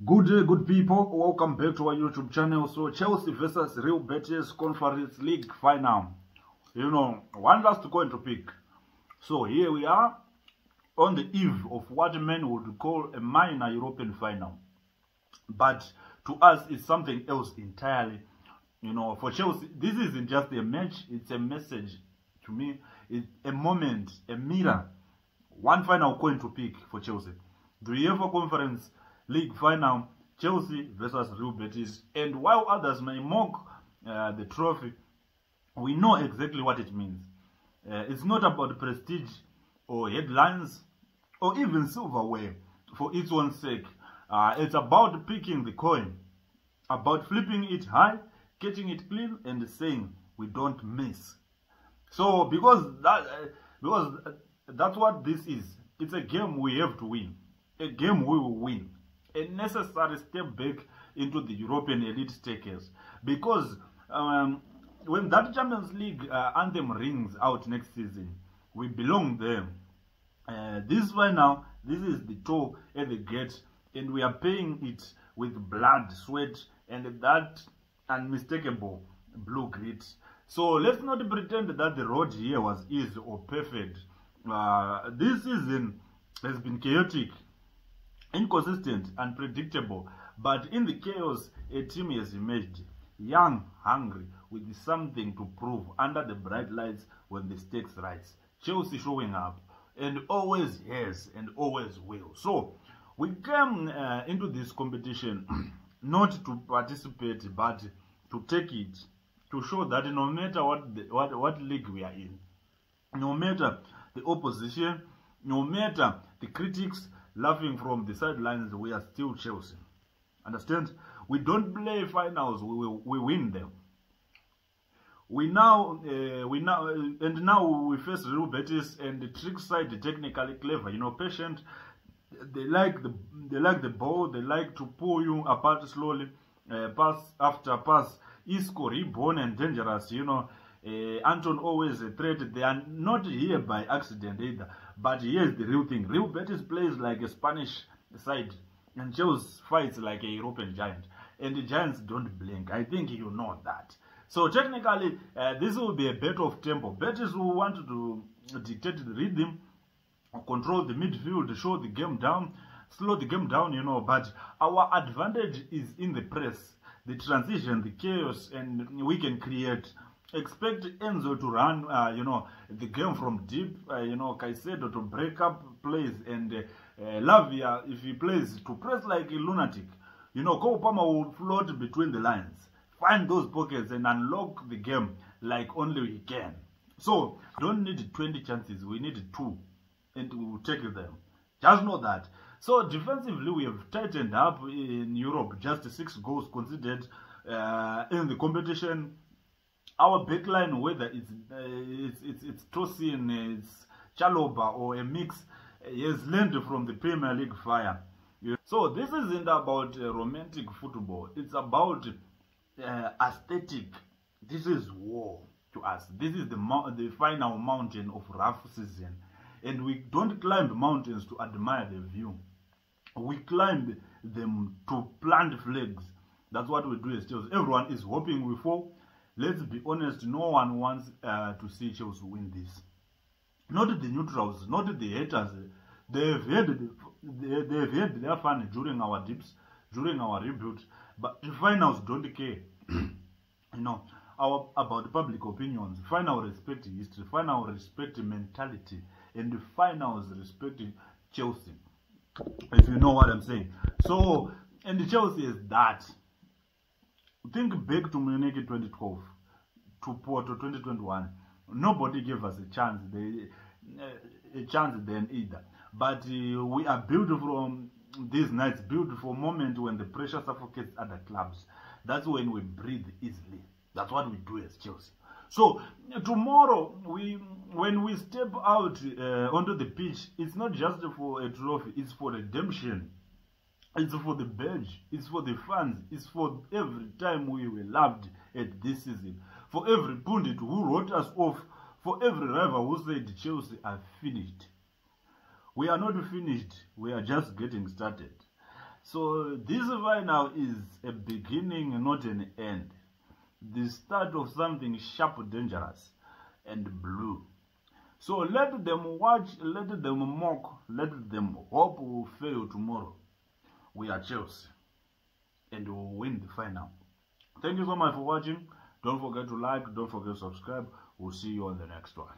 Good people, welcome back to our YouTube channel. So Chelsea versus Real Betis Conference League final. One last coin to pick. So here we are on the eve of what men would call a minor European final. But to us, it's something else entirely. For Chelsea, this isn't just a match, it's a message to me. It's a moment, a mirror. One final coin to pick for Chelsea. The UEFA Conference League final, Chelsea versus Real Betis. And while others may mock the trophy, we know exactly what it means. It's not about prestige or headlines or even silverware for its own sake. It's about picking the coin, about flipping it high, catching it clean, and saying we don't miss. So because that's what this is. It's a game we have to win. A game we will win. A necessary step back into the European elite staircase. Because when that Champions League anthem rings out next season, we belong there. This final, this is the toll at the gate, and we are paying it with blood, sweat, and that unmistakable blue grit. So let's not pretend that the road here was easy or perfect. This season has been chaotic, inconsistent, unpredictable, but in the chaos, a team has emerged, young, hungry, with something to prove under the bright lights when the stakes rise. Chelsea showing up, and always has, and always will. So, we came into this competition not to participate, but to take it, to show that no matter what league we are in, no matter the opposition, no matter the critics laughing from the sidelines, we are still Chelsea. Understand? We don't play finals, we win them. Now we face Real Betis, and the trick side technically clever, patient. They like the ball, they like to pull you apart slowly, pass after pass. Isco reborn and dangerous, Anton always a threat. They are not here by accident either. But here's the real thing. Real Betis plays like a Spanish side, and Chelsea fights like a European giant. And the giants don't blink. I think you know that. So technically, this will be a battle of tempo. Betis will want to dictate the rhythm, control the midfield, show the game down, slow the game down, but our advantage is in the press, the transition, the chaos, and we can create. Expect Enzo to run, the game from deep, Caicedo to break up plays, and Lavia, if he plays, to press like a lunatic. Cole Palmer will float between the lines, find those pockets, and unlock the game like only we can. So, don't need 20 chances, we need 2, and we will take them. Just know that. So, defensively, we have tightened up in Europe, just 6 goals conceded in the competition. Our backline, whether it's Tosin, it's Chalobah, or a mix, has learned from the Premier League fire. So this isn't about romantic football. It's about aesthetic. This is war to us. This is the final mountain of rough season. And we don't climb mountains to admire the view. We climb them to plant flags. That's what we do as Chelsea. Everyone is hoping we fall. Let's be honest, no one wants to see Chelsea win this. Not the neutrals, not the haters. They've had their fun during our dips, during our rebuild, but the finals don't care. About public opinions. Final respect history, final respect mentality, and the finals respect Chelsea. If you know what I'm saying. So, and Chelsea is that. Think back to Munich 2012, to Porto 2021. Nobody gave us a chance. Then either. But we are built from these nights, built for moments when the pressure suffocates other clubs. That's when we breathe easily. That's what we do as Chelsea. So tomorrow, when we step out onto the pitch, it's not just for a trophy. It's for redemption. It's for the badge, it's for the fans, it's for every time we were loved at this season, for every pundit who wrote us off, for every rival who said Chelsea are finished. We are not finished, we are just getting started. So this final is a beginning, not an end. The start of something sharp, dangerous, and blue. So let them watch, let them mock, let them hope we will fail tomorrow. We are Chelsea, and we will win the final. Thank you so much for watching. Don't forget to like, don't forget to subscribe. We'll see you on the next one.